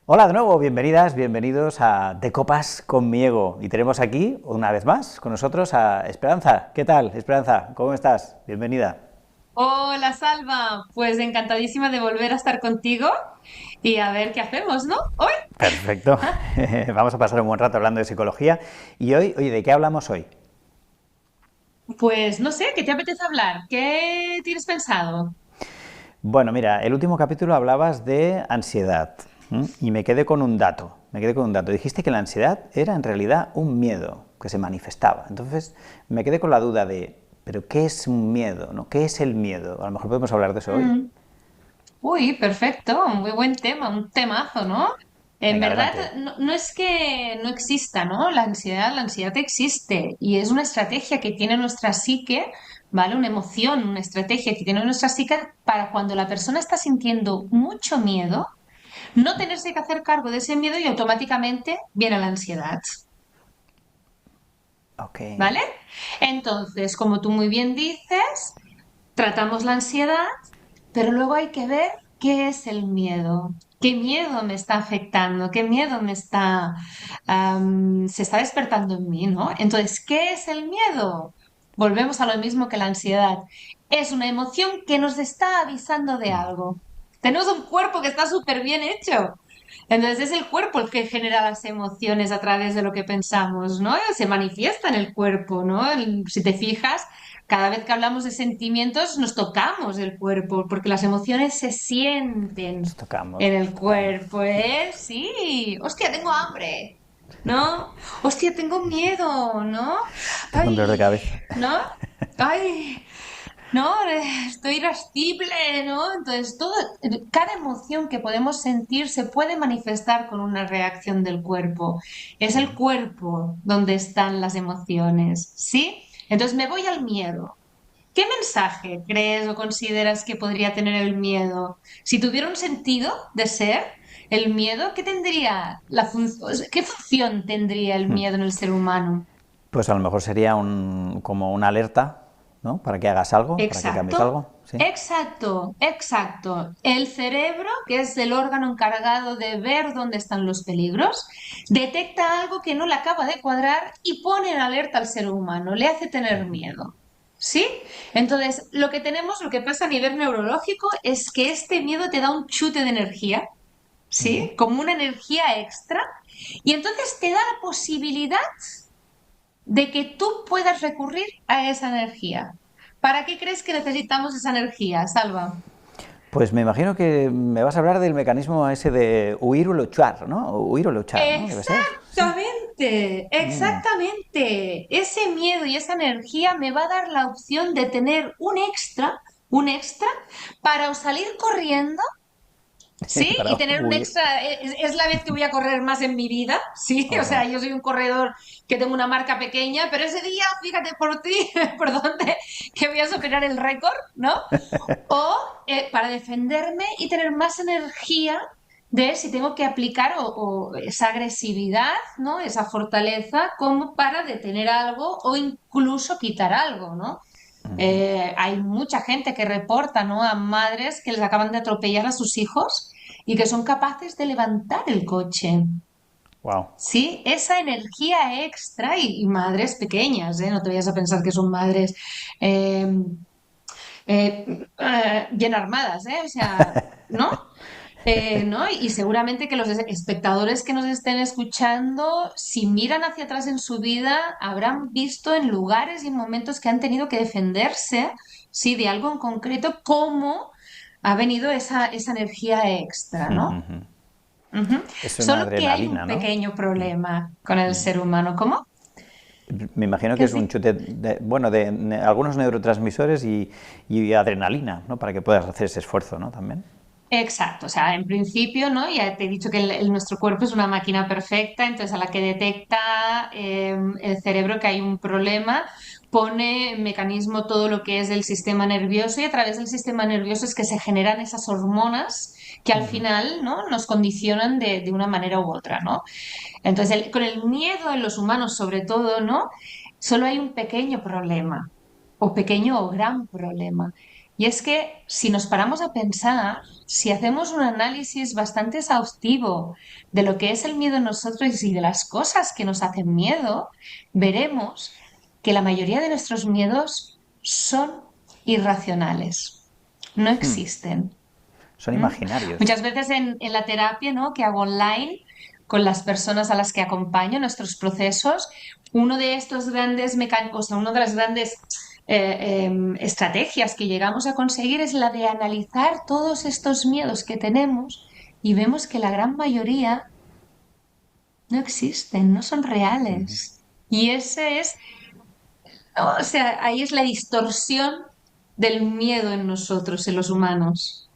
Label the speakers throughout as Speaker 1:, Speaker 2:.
Speaker 1: Hola de nuevo, bienvenidas, bienvenidos a De Copas con mi ego. Y tenemos aquí, una vez más, con nosotros a Esperanza. ¿Qué tal, Esperanza? ¿Cómo estás? Bienvenida.
Speaker 2: Hola, Salva. Pues encantadísima de volver a estar contigo y a ver qué hacemos, ¿no? Hoy.
Speaker 1: Perfecto. Vamos a pasar un buen rato hablando de psicología. Y hoy, oye, ¿de qué hablamos hoy?
Speaker 2: Pues no sé, ¿qué te apetece hablar? ¿Qué tienes pensado?
Speaker 1: Bueno, mira, el último capítulo hablabas de ansiedad. Y me quedé con un dato. Me quedé con un dato. Dijiste que la ansiedad era en realidad un miedo que se manifestaba. Entonces me quedé con la duda de, ¿pero qué es un miedo? ¿No? ¿Qué es el miedo? A lo mejor podemos hablar de eso hoy.
Speaker 2: Mm. Uy, perfecto, muy buen tema, un temazo, ¿no? En
Speaker 1: Venga,
Speaker 2: verdad,
Speaker 1: adelante.
Speaker 2: no es que no exista, ¿no? La ansiedad existe y es una estrategia que tiene nuestra psique, ¿vale? Una emoción, una estrategia que tiene nuestra psique para cuando la persona está sintiendo mucho miedo, no tenerse que hacer cargo de ese miedo y automáticamente viene la ansiedad,
Speaker 1: Ok.
Speaker 2: ¿vale? Entonces, como tú muy bien dices, tratamos la ansiedad, pero luego hay que ver qué es el miedo. ¿Qué miedo me está afectando? ¿Qué miedo se está despertando en mí, ¿no? Entonces, ¿qué es el miedo? Volvemos a lo mismo que la ansiedad. Es una emoción que nos está avisando de algo. Tenemos un cuerpo que está súper bien hecho. Entonces es el cuerpo el que genera las emociones a través de lo que pensamos, ¿no? Se manifiesta en el cuerpo, ¿no? Si te fijas, cada vez que hablamos de sentimientos nos tocamos el cuerpo, porque las emociones se sienten
Speaker 1: Nos tocamos,
Speaker 2: en
Speaker 1: nos
Speaker 2: el
Speaker 1: tocamos.
Speaker 2: cuerpo, ¿eh? Sí, hostia, tengo hambre, ¿no? Hostia, tengo miedo, ¿no?
Speaker 1: Tengo un dolor de
Speaker 2: Ay,
Speaker 1: cabeza.
Speaker 2: ¿no? Ay, ¿no? Estoy irascible, ¿no? Entonces, cada emoción que podemos sentir se puede manifestar con una reacción del cuerpo. Es el cuerpo donde están las emociones, ¿sí? Entonces, me voy al miedo. ¿Qué mensaje crees o consideras que podría tener el miedo? Si tuviera un sentido de ser, el miedo, ¿qué tendría qué función tendría el miedo en el ser humano?
Speaker 1: Pues a lo mejor sería como una alerta, ¿no? Para que hagas algo, para que cambies
Speaker 2: Exacto,
Speaker 1: algo, ¿sí?
Speaker 2: exacto, exacto. El cerebro, que es el órgano encargado de ver dónde están los peligros, detecta algo que no le acaba de cuadrar y pone en alerta al ser humano, le hace tener miedo. ¿Sí? Entonces, lo que pasa a nivel neurológico es que este miedo te da un chute de energía, ¿sí? Como una energía extra, y entonces te da la posibilidad de que tú puedas recurrir a esa energía. ¿Para qué crees que necesitamos esa energía, Salva?
Speaker 1: Pues me imagino que me vas a hablar del mecanismo ese de huir o luchar, ¿no? Huir o luchar, ¿no? Debe ser, sí.
Speaker 2: Exactamente, exactamente. Ese miedo y esa energía me va a dar la opción de tener un extra para o salir corriendo. Sí, y
Speaker 1: Para
Speaker 2: tener un
Speaker 1: huir.
Speaker 2: extra, es la vez que voy a correr más en mi vida, sí, o sea,
Speaker 1: Ojo.
Speaker 2: yo soy un corredor que tengo una marca pequeña, pero ese día, fíjate por ti, por dónde, que voy a superar el récord, ¿no? O para defenderme y tener más energía de si tengo que aplicar o esa agresividad, ¿no? Esa fortaleza como para detener algo o incluso quitar algo, ¿no? Hay mucha gente que reporta, ¿no? A madres que les acaban de atropellar a sus hijos y que son capaces de levantar el coche.
Speaker 1: Wow.
Speaker 2: Sí, esa energía extra y madres pequeñas, ¿eh? No te vayas a pensar que son madres eh, bien armadas, ¿eh? O sea, ¿no? ¿No? Y seguramente que los espectadores que nos estén escuchando, si miran hacia atrás en su vida, habrán visto en lugares y en momentos que han tenido que defenderse, sí, de algo en concreto, cómo ha venido esa energía extra, ¿no? Ujú.
Speaker 1: Es una
Speaker 2: Solo que hay un
Speaker 1: adrenalina, ¿no?
Speaker 2: pequeño problema con el ser humano. ¿Cómo?
Speaker 1: Me imagino
Speaker 2: ¿Qué
Speaker 1: que
Speaker 2: has
Speaker 1: es un
Speaker 2: dicho?
Speaker 1: chute, bueno, de algunos neurotransmisores y adrenalina, ¿no? Para que puedas hacer ese esfuerzo, ¿no? También.
Speaker 2: Exacto, o sea, en principio, ¿no? Ya te he dicho que nuestro cuerpo es una máquina perfecta, entonces a la que detecta el cerebro que hay un problema, pone en mecanismo todo lo que es el sistema nervioso y a través del sistema nervioso es que se generan esas hormonas que al final, ¿no? Nos condicionan de una manera u otra, ¿no? Entonces, con el miedo en los humanos sobre todo, ¿no? Solo hay un pequeño problema, o pequeño o gran problema, Y es que si nos paramos a pensar, si hacemos un análisis bastante exhaustivo de lo que es el miedo en nosotros y de las cosas que nos hacen miedo, veremos que la mayoría de nuestros miedos son irracionales, no existen.
Speaker 1: Son
Speaker 2: ¿Mm?
Speaker 1: imaginarios.
Speaker 2: Muchas veces en la terapia, ¿no?, que hago online con las personas a las que acompaño en nuestros procesos, uno de estos grandes mecanismos, una de las grandes estrategias que llegamos a conseguir es la de analizar todos estos miedos que tenemos y vemos que la gran mayoría no existen, no son reales. Y ese es, o sea, ahí es la distorsión del miedo en nosotros, en los humanos.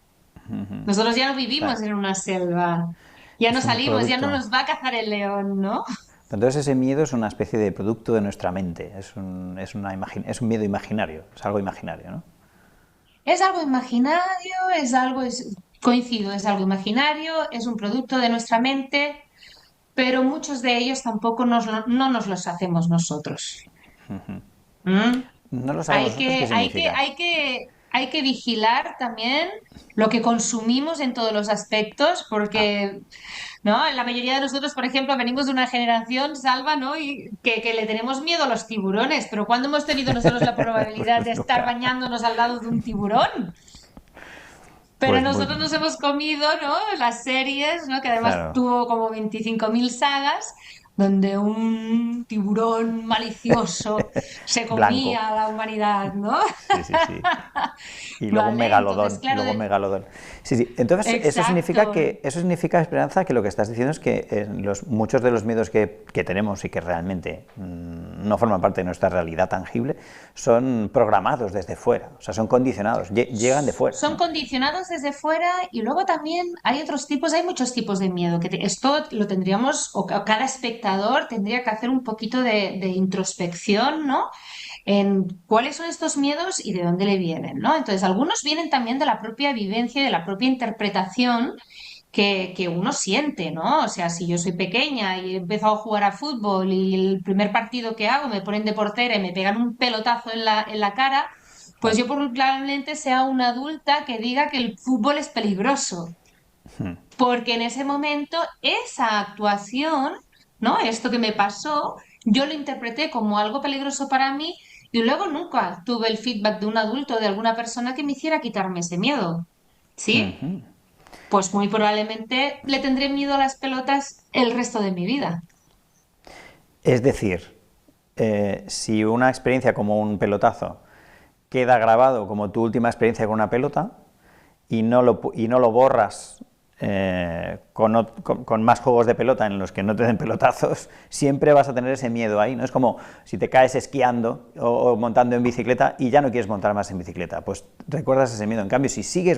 Speaker 2: Nosotros ya no
Speaker 1: O sea,
Speaker 2: vivimos en una selva, ya no
Speaker 1: es un
Speaker 2: salimos, ya no
Speaker 1: producto.
Speaker 2: nos va a cazar el león, ¿no?
Speaker 1: Entonces ese miedo es una especie de producto de nuestra mente, es un miedo imaginario, es algo imaginario, ¿no?
Speaker 2: Es algo imaginario, es algo, coincido, es algo imaginario, es un producto de nuestra mente, pero muchos de ellos tampoco no nos los hacemos nosotros. ¿Mm?
Speaker 1: No lo sabemos nosotros qué significa.
Speaker 2: Hay que vigilar también lo que consumimos en todos los aspectos,
Speaker 1: Ah,
Speaker 2: porque ¿no? La mayoría de nosotros, por ejemplo, venimos de una generación, Salva, ¿no? Y que le tenemos miedo a los tiburones, pero ¿cuándo hemos tenido nosotros la probabilidad de
Speaker 1: pues
Speaker 2: estar
Speaker 1: nunca.
Speaker 2: bañándonos al lado de un tiburón? Pero
Speaker 1: Pues muy,
Speaker 2: nosotros nos hemos comido, ¿no?, las series, ¿no?, que además
Speaker 1: claro.
Speaker 2: tuvo como 25.000 sagas, donde un tiburón malicioso se
Speaker 1: Blanco.
Speaker 2: comía a la humanidad, ¿no?
Speaker 1: Sí, sí, sí. Y luego un
Speaker 2: Vale, entonces,
Speaker 1: megalodón, y
Speaker 2: claro,
Speaker 1: luego un megalodón. Sí, sí. Entonces,
Speaker 2: exacto.
Speaker 1: eso significa, Esperanza, que lo que estás diciendo es que muchos de los miedos que tenemos y que realmente no forman parte de nuestra realidad tangible son programados desde fuera, o sea, son condicionados, llegan de fuera,
Speaker 2: Son
Speaker 1: ¿no?
Speaker 2: condicionados desde fuera y luego también hay otros tipos, hay muchos tipos de miedo, que esto lo tendríamos, o cada espectador tendría que hacer un poquito de introspección, ¿no? En cuáles son estos miedos y de dónde le vienen, ¿no? Entonces, algunos vienen también de la propia vivencia y de la propia interpretación que uno siente, ¿no? O sea, si yo soy pequeña y he empezado a jugar a fútbol y el primer partido que hago me ponen de portera y me pegan un pelotazo en la cara, pues
Speaker 1: Claro.
Speaker 2: yo probablemente sea una adulta que diga que el fútbol es peligroso, porque en ese momento esa actuación, ¿no? Esto que me pasó, yo lo interpreté como algo peligroso para mí y luego nunca tuve el feedback de un adulto, de alguna persona que me hiciera quitarme ese miedo. ¿Sí? Pues muy probablemente le tendré miedo a las pelotas el resto de mi vida.
Speaker 1: Es decir, si una experiencia como un pelotazo queda grabado como tu última experiencia con una pelota y no lo borras con más juegos de pelota en los que no te den pelotazos, siempre vas a tener ese miedo ahí, ¿no? Es como si te caes esquiando o montando en bicicleta y ya no quieres montar más en bicicleta, pues recuerdas ese miedo. En cambio, si sigues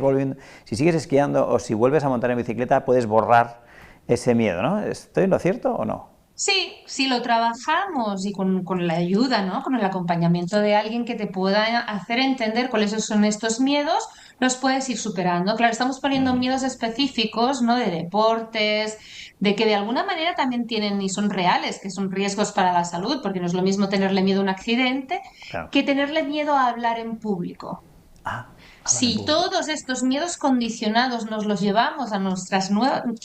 Speaker 1: esquiando o si vuelves a montar en bicicleta, puedes borrar ese miedo, ¿no? ¿Estoy en lo cierto o no?
Speaker 2: Sí, si lo trabajamos y con la ayuda, ¿no? Con el acompañamiento de alguien que te pueda hacer entender cuáles son estos miedos, los puedes ir superando. Claro, estamos poniendo miedos específicos, ¿no? De deportes, de que de alguna manera también tienen y son reales, que son riesgos para la salud, porque no es lo mismo tenerle miedo a un accidente
Speaker 1: Claro.
Speaker 2: que tenerle miedo a hablar en público.
Speaker 1: Ah, hablar en
Speaker 2: Si
Speaker 1: público.
Speaker 2: todos estos miedos condicionados nos los llevamos a nuestras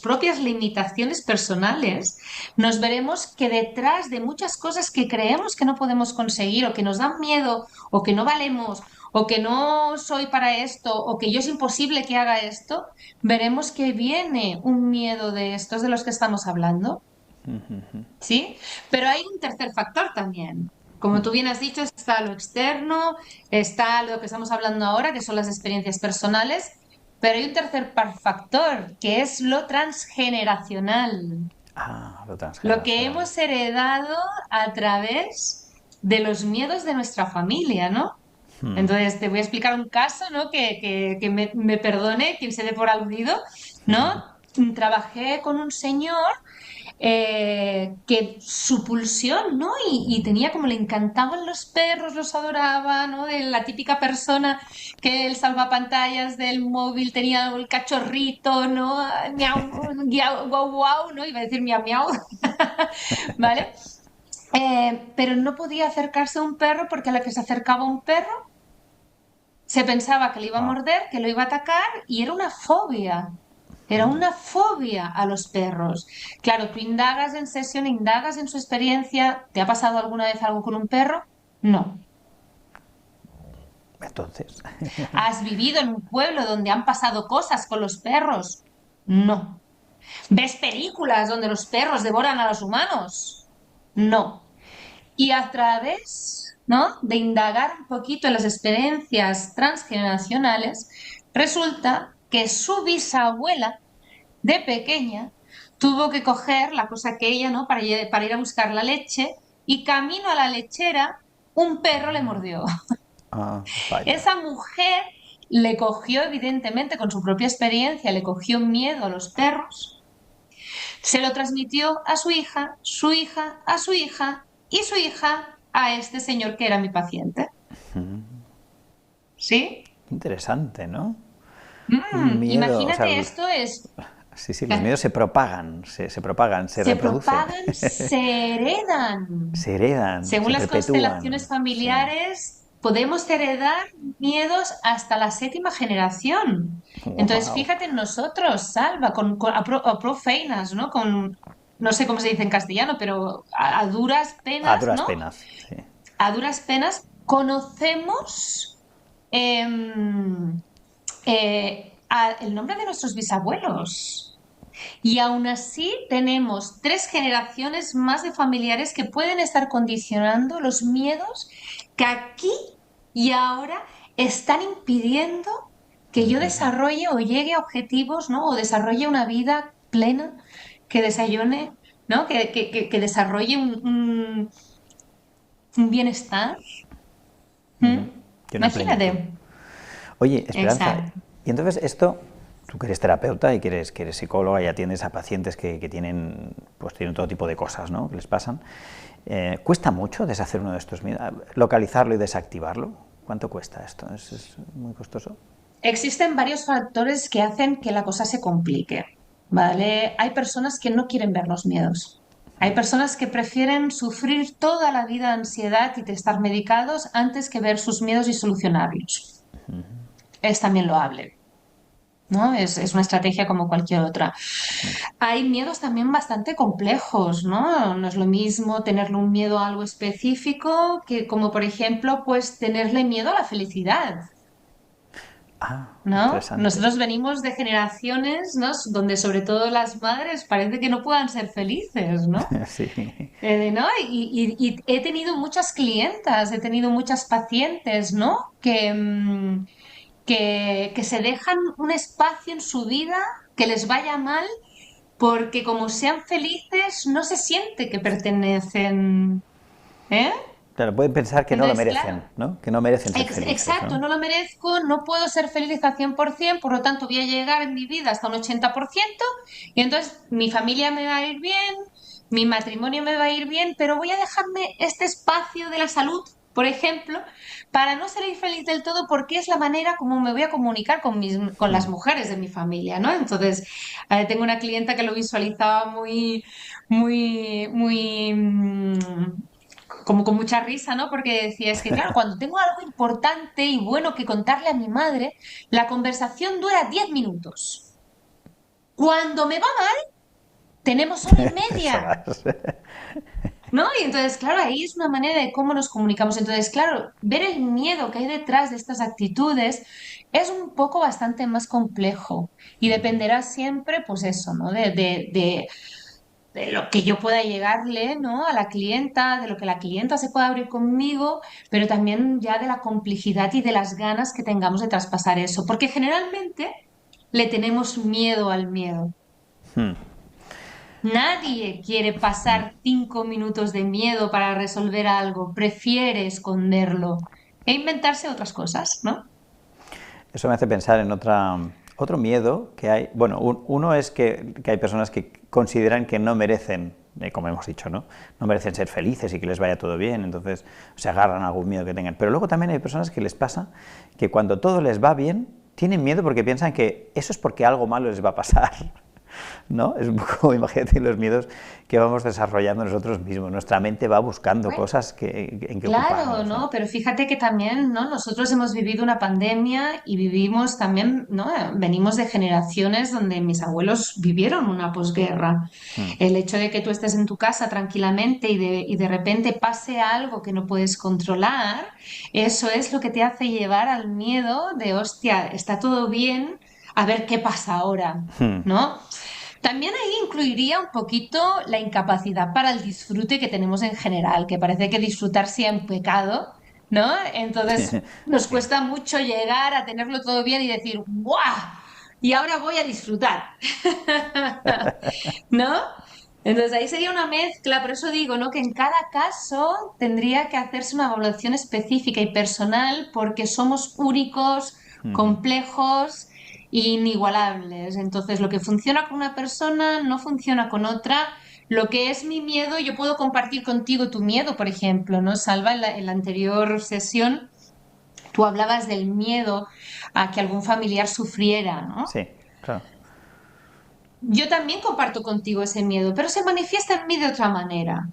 Speaker 2: propias limitaciones personales, nos veremos que detrás de muchas cosas que creemos que no podemos conseguir o que nos dan miedo o que no valemos o que no soy para esto o que yo es imposible que haga esto, veremos que viene un miedo de estos de los que estamos hablando. ¿Sí? Pero hay un tercer factor también. Como tú bien has dicho, está lo externo, está lo que estamos hablando ahora, que son las experiencias personales, pero hay un tercer factor, que es lo transgeneracional,
Speaker 1: Ah, lo
Speaker 2: lo que
Speaker 1: transgeneracional.
Speaker 2: hemos heredado a través de los miedos de nuestra familia, ¿no? Entonces, te voy a explicar un caso, ¿no? Que me perdone quien se dé por aludido, ¿no? Trabajé con un señor que su pulsión, ¿no? Y tenía como le encantaban los perros, los adoraba, ¿no? De la típica persona que el salvapantallas del móvil tenía el cachorrito, ¿no? Miau, guau, guau, guau, ¿no? Iba a decir miau, miau, ¿vale? Pero no podía acercarse a un perro porque a la que se acercaba un perro Se pensaba que le iba a
Speaker 1: Ah,
Speaker 2: morder, que lo iba a atacar y era una fobia. Era una fobia a los perros. Claro, tú indagas en sesión, indagas en su experiencia. ¿Te ha pasado alguna vez algo con un perro? No.
Speaker 1: entonces,
Speaker 2: ¿Has vivido en un pueblo donde han pasado cosas con los perros? No. ¿Ves películas donde los perros devoran a los humanos? No. Y a través, ¿no?, de indagar un poquito en las experiencias transgeneracionales, resulta que su bisabuela de pequeña tuvo que coger la cosa aquella, ¿no?, para ir a buscar la leche y camino a la lechera un perro le mordió.
Speaker 1: vaya.
Speaker 2: Esa mujer le cogió, evidentemente, con su propia experiencia, le cogió miedo a los perros, se lo transmitió a su hija, a su hija y su hija a este señor que era mi paciente. ¿Sí?
Speaker 1: Interesante, ¿no? Un miedo, o sea,
Speaker 2: Imagínate, esto es,
Speaker 1: sí, sí, los miedos se propagan, se propagan, se
Speaker 2: se
Speaker 1: reproducen,
Speaker 2: propagan, se heredan.
Speaker 1: se heredan,
Speaker 2: Según
Speaker 1: se
Speaker 2: las constelaciones
Speaker 1: perpetúan. Sí.
Speaker 2: familiares, podemos heredar miedos hasta la séptima generación. Entonces,
Speaker 1: Wow.
Speaker 2: fíjate en nosotros, Salva, a pro feinas, ¿no? No sé cómo se dice en castellano, pero a duras
Speaker 1: A
Speaker 2: penas,
Speaker 1: duras
Speaker 2: ¿no?
Speaker 1: penas, sí.
Speaker 2: A duras penas conocemos el nombre de nuestros bisabuelos. Y aún así tenemos 3 generaciones más de familiares que pueden estar condicionando los miedos que aquí y ahora están impidiendo que yo desarrolle o llegue a objetivos, ¿no? O desarrolle una vida plena, que desayune, ¿no? Que desarrolle un bienestar. ¿Mm?
Speaker 1: Y una plenitud.
Speaker 2: Imagínate.
Speaker 1: Oye, Esperanza,
Speaker 2: Exacto.
Speaker 1: y entonces esto, tú que eres terapeuta y que eres psicóloga y atiendes a pacientes que tienen, pues tienen todo tipo de cosas, ¿no?, que les pasan. ¿Cuesta mucho deshacer uno de estos miedos? ¿Localizarlo y desactivarlo? ¿Cuánto cuesta esto? ¿Es muy costoso?
Speaker 2: Existen varios factores que hacen que la cosa se complique, ¿vale? Hay personas que no quieren ver los miedos. Hay personas que prefieren sufrir toda la vida ansiedad y de estar medicados antes que ver sus miedos y solucionarlos. Es también loable, ¿no? Es una estrategia como cualquier otra. Hay miedos también bastante complejos, ¿no? No es lo mismo tenerle un miedo a algo específico que como, por ejemplo, pues tenerle miedo a la felicidad.
Speaker 1: Ah,
Speaker 2: ¿No?
Speaker 1: interesante.
Speaker 2: Nosotros venimos de generaciones, ¿no?, donde sobre todo las madres parece que no puedan ser felices, ¿no?
Speaker 1: Sí.
Speaker 2: ¿No? Y he tenido muchas clientas, he tenido muchas pacientes, ¿no? Que se dejan un espacio en su vida que les vaya mal porque como sean felices no se siente que pertenecen, ¿eh?
Speaker 1: Claro, pueden pensar que no lo
Speaker 2: Entonces, claro.
Speaker 1: merecen, ¿no? Que no merecen ser felices,
Speaker 2: Exacto,
Speaker 1: ¿no?
Speaker 2: no lo merezco, no puedo ser feliz al 100%, por lo tanto voy a llegar en mi vida hasta un 80% y entonces mi familia me va a ir bien, mi matrimonio me va a ir bien, pero voy a dejarme este espacio de la salud, por ejemplo, para no ser feliz del todo porque es la manera como me voy a comunicar con las mujeres de mi familia, ¿no? Entonces, tengo una clienta que lo visualizaba muy, muy, como con mucha risa, ¿no? Porque decía, es que claro, cuando tengo algo importante y bueno que contarle a mi madre, la conversación dura 10 minutos. Cuando me va mal, tenemos hora y
Speaker 1: 3
Speaker 2: media,
Speaker 1: horas.
Speaker 2: ¿no? Y entonces, claro, ahí es una manera de cómo nos comunicamos. Entonces, claro, ver el miedo que hay detrás de estas actitudes es un poco bastante más complejo y dependerá siempre, pues eso, ¿no? De lo que yo pueda llegarle, ¿no?, a la clienta, de lo que la clienta se pueda abrir conmigo, pero también ya de la complejidad y de las ganas que tengamos de traspasar eso, porque generalmente le tenemos miedo al miedo. Nadie quiere pasar 5 minutos de miedo para resolver algo, prefiere esconderlo e inventarse otras cosas, ¿no?
Speaker 1: Eso me hace pensar en otro miedo que hay. Bueno, uno es que hay personas que consideran que no merecen, como hemos dicho, ¿no? No merecen ser felices y que les vaya todo bien, entonces se agarran a algún miedo que tengan. Pero luego también hay personas que les pasa que cuando todo les va bien, tienen miedo porque piensan que eso es porque algo malo les va a pasar. ¿no? Es un poco, imagínate, los miedos que vamos desarrollando nosotros mismos. Nuestra mente va buscando cosas en que
Speaker 2: Claro,
Speaker 1: ocuparnos, ¿no?
Speaker 2: ¿no? Pero fíjate que también, ¿no? Nosotros hemos vivido una pandemia y vivimos también, ¿no? Venimos de generaciones donde mis abuelos vivieron una posguerra.
Speaker 1: Mm,
Speaker 2: El hecho de que tú estés en tu casa tranquilamente y de repente pase algo que no puedes controlar, eso es lo que te hace llevar al miedo de, hostia, está todo bien, a ver qué pasa ahora,
Speaker 1: mm.
Speaker 2: ¿no? También ahí incluiría un poquito la incapacidad para el disfrute que tenemos en general, que parece que disfrutar sea un pecado, ¿no? Entonces nos
Speaker 1: Sí.
Speaker 2: cuesta mucho llegar a tenerlo todo bien y decir, ¡guau! Y ahora voy a disfrutar, ¿no? Entonces ahí sería una mezcla, por eso digo, ¿no? Que en cada caso tendría que hacerse una evaluación específica y personal porque somos únicos,
Speaker 1: Ujú.
Speaker 2: complejos e inigualables. Entonces lo que funciona con una persona no funciona con otra. Lo que es mi miedo, yo puedo compartir contigo tu miedo, por ejemplo, ¿no? Salva, en la anterior sesión tú hablabas del miedo a que algún familiar sufriera, ¿no?
Speaker 1: Sí, claro.
Speaker 2: Yo también comparto contigo ese miedo, pero se manifiesta en mí de otra manera,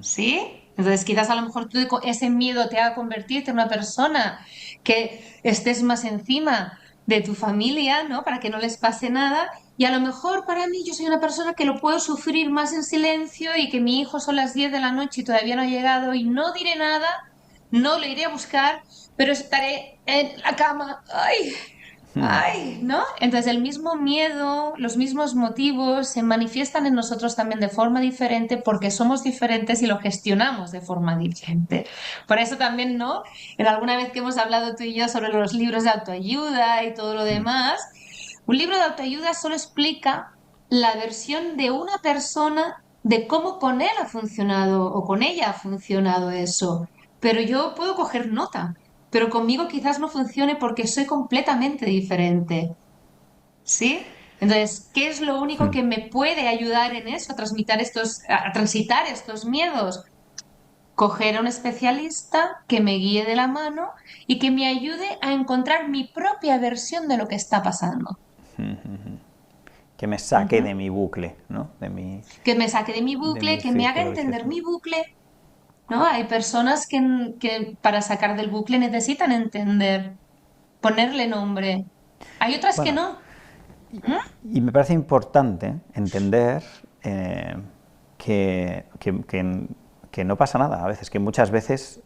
Speaker 2: ¿sí? Entonces, quizás a lo mejor ese miedo te haga convertirte en una persona que estés más encima de tu familia, ¿no? Para que no les pase nada. Y a lo mejor para mí yo soy una persona que lo puedo sufrir más en silencio y que mi hijo son las 10 de la noche y todavía no ha llegado y no diré nada, no lo iré a buscar, pero estaré en la cama. ¡Ay! Ay, ¿no? Entonces el mismo miedo, los mismos motivos se manifiestan en nosotros también de forma diferente porque somos diferentes y lo gestionamos de forma diferente. Por eso también, ¿no? En alguna vez que hemos hablado tú y yo sobre los libros de autoayuda y todo lo demás, un libro de autoayuda solo explica la versión de una persona de cómo con él ha funcionado o con ella ha funcionado eso. Pero yo puedo coger nota, pero conmigo quizás no funcione porque soy completamente diferente, ¿sí? Entonces, ¿qué es lo único que me puede ayudar en eso, a transitar estos miedos? Coger a un especialista que me guíe de la mano y que me ayude a encontrar mi propia versión de lo que está pasando.
Speaker 1: Que me saque
Speaker 2: Ujú.
Speaker 1: de mi bucle, ¿no?
Speaker 2: Que me saque de mi
Speaker 1: De
Speaker 2: bucle,
Speaker 1: mi
Speaker 2: que me haga
Speaker 1: círculo
Speaker 2: entender
Speaker 1: vicioso.
Speaker 2: mi bucle, ¿no? Hay personas que para sacar del bucle necesitan entender, ponerle nombre. Hay otras que
Speaker 1: Bueno,
Speaker 2: no. ¿Mm?
Speaker 1: y me parece importante entender que, que no pasa nada a veces, que muchas veces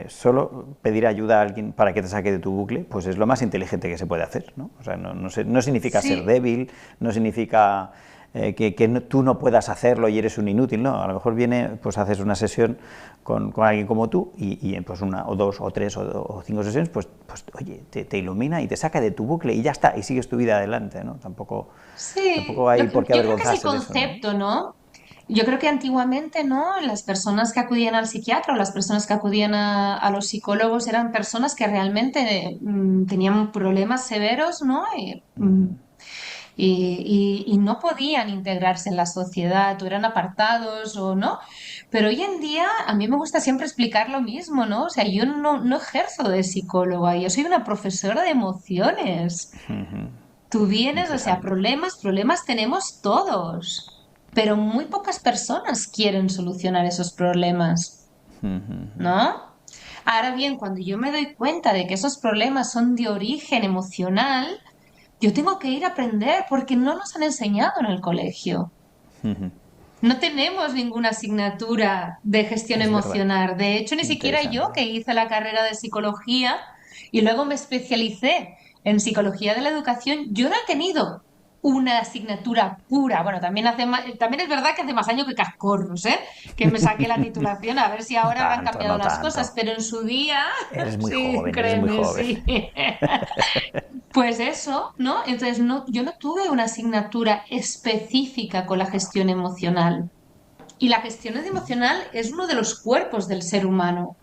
Speaker 1: solo pedir ayuda a alguien para que te saque de tu bucle, pues es lo más inteligente que se puede hacer, ¿no? O sea, no significa ser
Speaker 2: Sí,
Speaker 1: débil, no significa tú no puedas hacerlo y eres un inútil, no, a lo mejor viene, pues haces una sesión con alguien como tú y pues una o dos o tres o cinco sesiones, pues oye, te ilumina y te saca de tu bucle y ya está, y sigues tu vida adelante, ¿no? Tampoco
Speaker 2: sí.
Speaker 1: hay por qué
Speaker 2: Yo creo que es el
Speaker 1: avergonzarse de eso, ¿no?
Speaker 2: concepto, ¿no? Yo creo que antiguamente, ¿no? Las personas que acudían al psiquiatra o las personas que acudían a los psicólogos eran personas que realmente tenían problemas severos, ¿no? Y no podían integrarse en la sociedad o eran apartados o no. Pero hoy en día a mí me gusta siempre explicar lo mismo, ¿no? O sea, yo no ejerzo de psicóloga, yo soy una profesora de emociones. Tú vienes, o sea,
Speaker 1: Interesante.
Speaker 2: problemas tenemos todos, pero muy pocas personas quieren solucionar esos problemas, ¿no? Ahora bien, cuando yo me doy cuenta de que esos problemas son de origen emocional, yo tengo que ir a aprender porque no nos han enseñado en el colegio. No tenemos ninguna asignatura de gestión
Speaker 1: Es verdad.
Speaker 2: emocional. De hecho, ni siquiera
Speaker 1: Interesante.
Speaker 2: yo que hice la carrera de psicología y luego me especialicé en psicología de la educación, yo no he tenido una asignatura pura. Bueno, también es verdad que hace más años que cascorros, ¿eh? Que me saqué la titulación, a ver si
Speaker 1: No
Speaker 2: ahora habrán
Speaker 1: tanto,
Speaker 2: cambiado
Speaker 1: no
Speaker 2: las
Speaker 1: tanto.
Speaker 2: cosas, pero en su día,
Speaker 1: Eres muy
Speaker 2: sí,
Speaker 1: joven, eres muy
Speaker 2: créeme,
Speaker 1: joven.
Speaker 2: sí. Pues eso, ¿no? Entonces yo no tuve una asignatura específica con la gestión emocional. Y la gestión emocional es uno de los cuerpos del ser humano,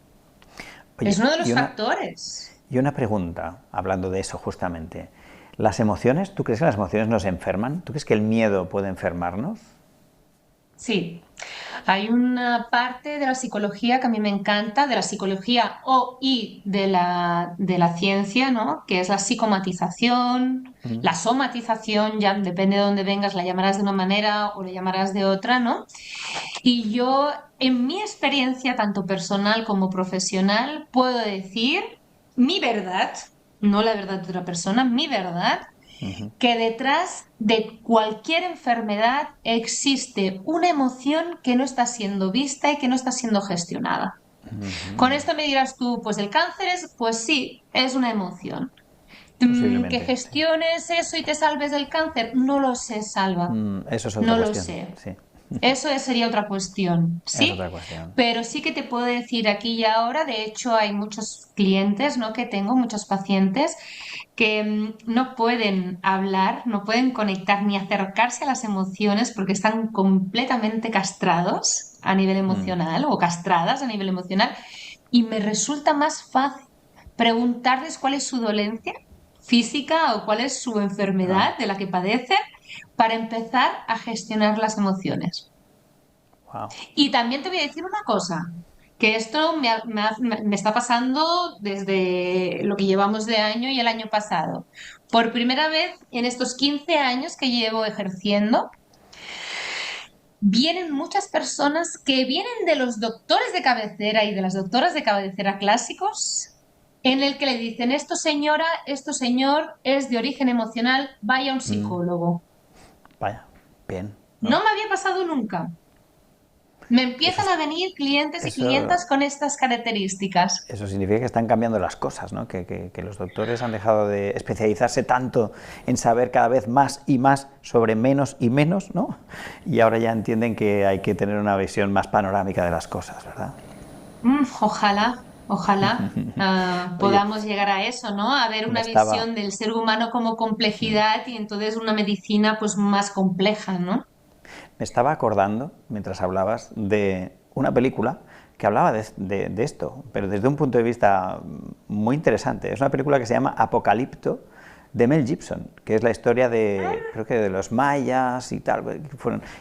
Speaker 2: es
Speaker 1: Oye,
Speaker 2: uno de los factores.
Speaker 1: y una pregunta, hablando de eso justamente. ¿Las emociones, tú crees que las emociones nos enferman? ¿Tú crees que el miedo puede enfermarnos?
Speaker 2: Sí. Hay una parte de la psicología que a mí me encanta, de la psicología y de la ciencia, ¿no? Que es la psicomatización,
Speaker 1: Mm,
Speaker 2: la somatización, ya depende de dónde vengas, la llamarás de una manera o la llamarás de otra, ¿no? Y yo, en mi experiencia, tanto personal como profesional, puedo decir mi verdad, no la verdad de otra persona, mi verdad,
Speaker 1: ujú,
Speaker 2: que detrás de cualquier enfermedad existe una emoción que no está siendo vista y que no está siendo gestionada. Con
Speaker 1: ujú.
Speaker 2: esto me dirás tú, pues el cáncer es, pues sí, es una emoción. Que
Speaker 1: Posiblemente, sí.
Speaker 2: gestiones eso y te salves del cáncer, no lo sé, Salva,
Speaker 1: Eso es otra
Speaker 2: no lo
Speaker 1: cuestión,
Speaker 2: sé.
Speaker 1: sí.
Speaker 2: Sería otra cuestión,
Speaker 1: Es
Speaker 2: ¿sí?
Speaker 1: otra cuestión.
Speaker 2: Pero sí que te puedo decir aquí y ahora, de hecho hay muchos clientes, ¿no? Que tengo, muchos pacientes que no pueden hablar, no pueden conectar ni acercarse a las emociones porque están completamente castrados a nivel
Speaker 1: Mm,
Speaker 2: emocional o castradas a nivel emocional y me resulta más fácil preguntarles cuál es su dolencia física o cuál es su
Speaker 1: ah,
Speaker 2: enfermedad de la que padecen para empezar a gestionar las emociones.
Speaker 1: wow.
Speaker 2: Y también te voy a decir una cosa, que esto me está pasando desde lo que llevamos de año y el año pasado. Por primera vez en estos 15 años que llevo ejerciendo, vienen muchas personas que vienen de los doctores de cabecera y de las doctoras de cabecera clásicos, en el que le dicen, esto señor es de origen emocional, vaya a un
Speaker 1: Mm,
Speaker 2: psicólogo.
Speaker 1: vaya, bien, ¿no?
Speaker 2: No me había pasado nunca. Me
Speaker 1: Eso,
Speaker 2: empiezan a venir clientes y
Speaker 1: eso,
Speaker 2: clientas con estas características.
Speaker 1: eso significa que están cambiando las cosas, ¿no? Que los doctores han dejado de especializarse tanto en saber cada vez más y más sobre menos y menos, ¿no? Y ahora ya entienden que hay que tener una visión más panorámica de las cosas, ¿verdad?
Speaker 2: Ojalá
Speaker 1: Oye,
Speaker 2: podamos llegar a eso, ¿no? A ver
Speaker 1: me
Speaker 2: una
Speaker 1: estaba,
Speaker 2: visión del ser humano como complejidad y entonces una medicina pues más compleja, ¿no?
Speaker 1: Me estaba acordando, mientras hablabas, de una película que hablaba de esto, pero desde un punto de vista muy interesante. Es una película que se llama Apocalipto, de Mel Gibson, que es la historia de, creo que de los mayas y tal.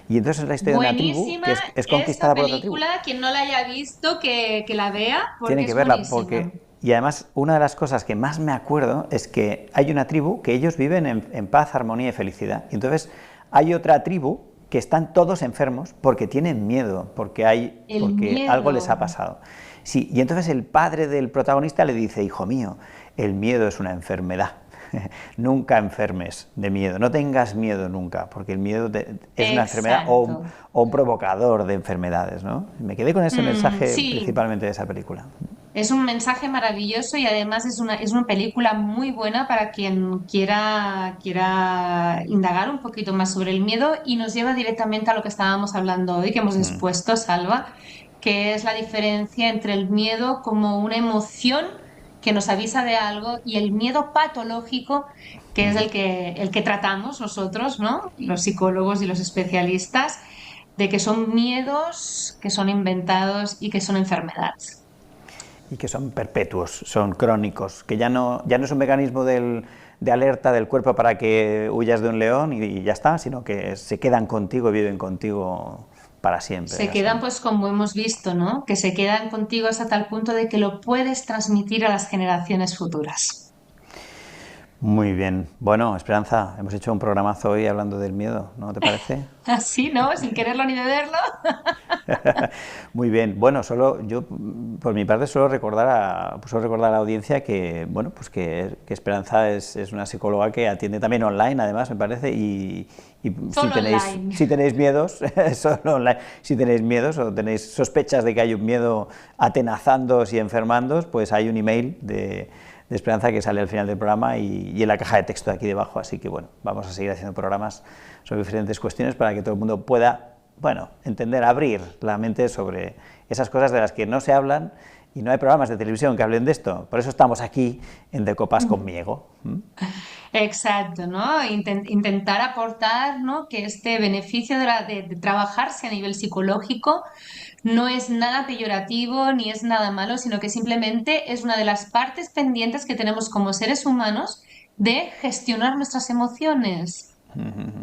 Speaker 1: Y entonces es la historia de una tribu
Speaker 2: Buenísima
Speaker 1: que es
Speaker 2: esta
Speaker 1: conquistada por otra tribu.
Speaker 2: película, quien no la haya visto que la vea porque
Speaker 1: Tienen que
Speaker 2: es
Speaker 1: verla
Speaker 2: buenísima.
Speaker 1: porque... Y además, una de las cosas que más me acuerdo es que hay una tribu que ellos viven en paz, armonía y felicidad. Y entonces hay otra tribu que están todos enfermos porque tienen miedo,
Speaker 2: El
Speaker 1: porque algo les
Speaker 2: miedo,
Speaker 1: ha pasado. Sí, y entonces el padre del protagonista le dice, hijo mío, el miedo es una enfermedad. Nunca enfermes de miedo, no tengas miedo nunca, porque el miedo es una enfermedad
Speaker 2: exacto.
Speaker 1: o un provocador de enfermedades, ¿no? Me quedé con ese mensaje
Speaker 2: Sí,
Speaker 1: principalmente de esa película.
Speaker 2: es un mensaje maravilloso y además es una película muy buena para quien quiera indagar un poquito más sobre el miedo y nos lleva directamente a lo que estábamos hablando hoy, que hemos expuesto, Salva, que es la diferencia entre el miedo como una emoción que nos avisa de algo y el miedo patológico, que es el que tratamos nosotros, ¿no? Los psicólogos y los especialistas, de que son miedos que son inventados y que son enfermedades.
Speaker 1: Y que son perpetuos, son crónicos, que ya no es un mecanismo de alerta del cuerpo para que huyas de un león y ya está, sino que se quedan contigo y viven contigo para siempre,
Speaker 2: Se
Speaker 1: casi.
Speaker 2: quedan, pues como hemos visto, ¿no? Que se quedan contigo hasta tal punto de que lo puedes transmitir a las generaciones futuras.
Speaker 1: Muy bien. Bueno, Esperanza, hemos hecho un programazo hoy hablando del miedo, ¿no te parece?
Speaker 2: Así, ¿no? Sin quererlo ni beberlo.
Speaker 1: Muy bien. Bueno, solo yo, por mi parte, suelo recordar a la audiencia que, bueno, pues que Esperanza es una psicóloga que atiende también online, además, me parece, y
Speaker 2: Solo online.
Speaker 1: si tenéis miedos, solo online, si tenéis miedos o tenéis sospechas de que hay un miedo atenazándoos y enfermándoos, pues hay un email de Esperanza que sale al final del programa y en la caja de texto de aquí debajo, así que bueno, vamos a seguir haciendo programas sobre diferentes cuestiones para que todo el mundo pueda, bueno, entender, abrir la mente sobre esas cosas de las que no se hablan y no hay programas de televisión que hablen de esto. Por eso estamos aquí en De Copas conmigo.
Speaker 2: Exacto, ¿no? Intentar aportar, ¿no? Que este beneficio de trabajarse a nivel psicológico no es nada peyorativo ni es nada malo, sino que simplemente es una de las partes pendientes que tenemos como seres humanos de gestionar nuestras emociones,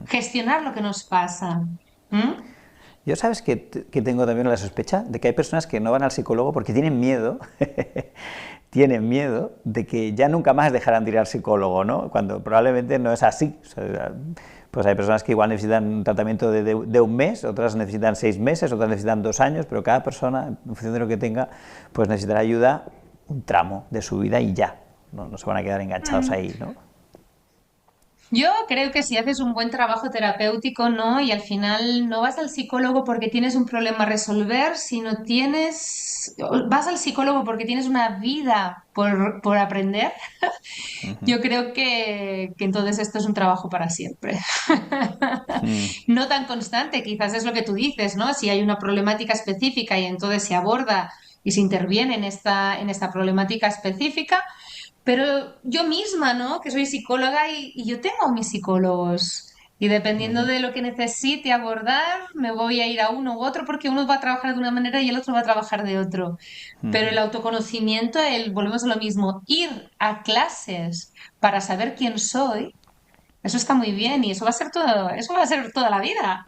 Speaker 2: gestionar lo que nos pasa. ¿Mm?
Speaker 1: Yo sabes que tengo también la sospecha de que hay personas que no van al psicólogo porque tienen miedo, tienen miedo de que ya nunca más dejarán de ir al psicólogo, ¿no? Cuando probablemente no es así. O sea, pues hay personas que igual necesitan un tratamiento de un mes, otras necesitan 6 meses, otras necesitan 2 años, pero cada persona, en función de lo que tenga, pues necesitará ayuda un tramo de su vida y ya. No se van a quedar enganchados ahí, ¿no?
Speaker 2: Yo creo que si haces un buen trabajo terapéutico, ¿no? Y al final no vas al psicólogo porque tienes un problema a resolver, sino vas al psicólogo porque tienes una vida por aprender. Yo creo que entonces esto es un trabajo para siempre.
Speaker 1: Mm,
Speaker 2: No tan constante, quizás es lo que tú dices, ¿no? Si hay una problemática específica y entonces se aborda y se interviene en esta problemática específica, pero yo misma, ¿no? Que soy psicóloga y yo tengo mis psicólogos. Y dependiendo
Speaker 1: ujú,
Speaker 2: de lo que necesite abordar, me voy a ir a uno u otro porque uno va a trabajar de una manera y el otro va a trabajar de otro. Pero el autoconocimiento, volvemos a lo mismo, ir a clases para saber quién soy, eso está muy bien y eso va a ser toda la vida.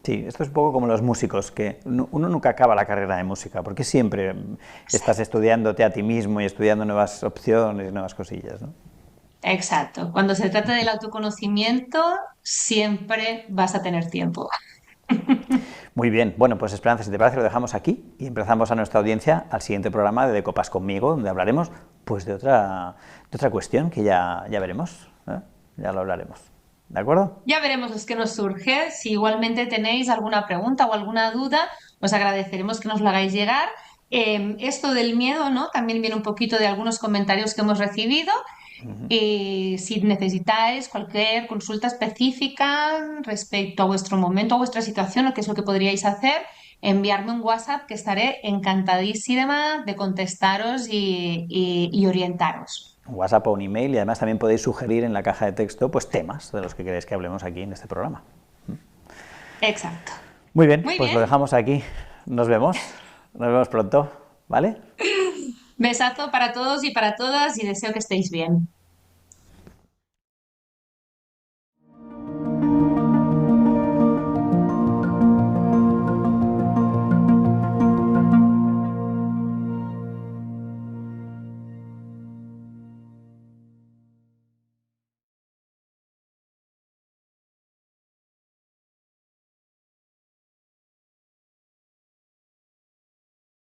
Speaker 1: sí, esto es un poco como los músicos, que uno nunca acaba la carrera de música, porque siempre estás estudiándote a ti mismo y estudiando nuevas opciones, nuevas cosillas, ¿no?
Speaker 2: Exacto. Cuando se trata del autoconocimiento, siempre vas a tener tiempo.
Speaker 1: Muy bien, bueno, pues Esperanza, si te parece lo dejamos aquí y empezamos a nuestra audiencia al siguiente programa de Copas conmigo, donde hablaremos pues de otra cuestión que ya veremos, ¿eh? Ya lo hablaremos, ¿de acuerdo?
Speaker 2: Ya veremos los que nos surge. Si igualmente tenéis alguna pregunta o alguna duda, os agradeceremos que nos lo hagáis llegar. Esto del miedo, ¿no? También viene un poquito de algunos comentarios que hemos recibido. Si necesitáis cualquier consulta específica respecto a vuestro momento, a vuestra situación, o qué es lo que podríais hacer, enviarme un WhatsApp que estaré encantadísima de contestaros y orientaros.
Speaker 1: Un WhatsApp o un email y además también podéis sugerir en la caja de texto pues temas de los que queréis que hablemos aquí en este programa.
Speaker 2: Exacto.
Speaker 1: Muy bien,
Speaker 2: Muy
Speaker 1: pues lo
Speaker 2: bien.
Speaker 1: dejamos aquí. Nos vemos pronto, ¿vale?
Speaker 2: Besazo para todos y para todas y deseo que estéis bien.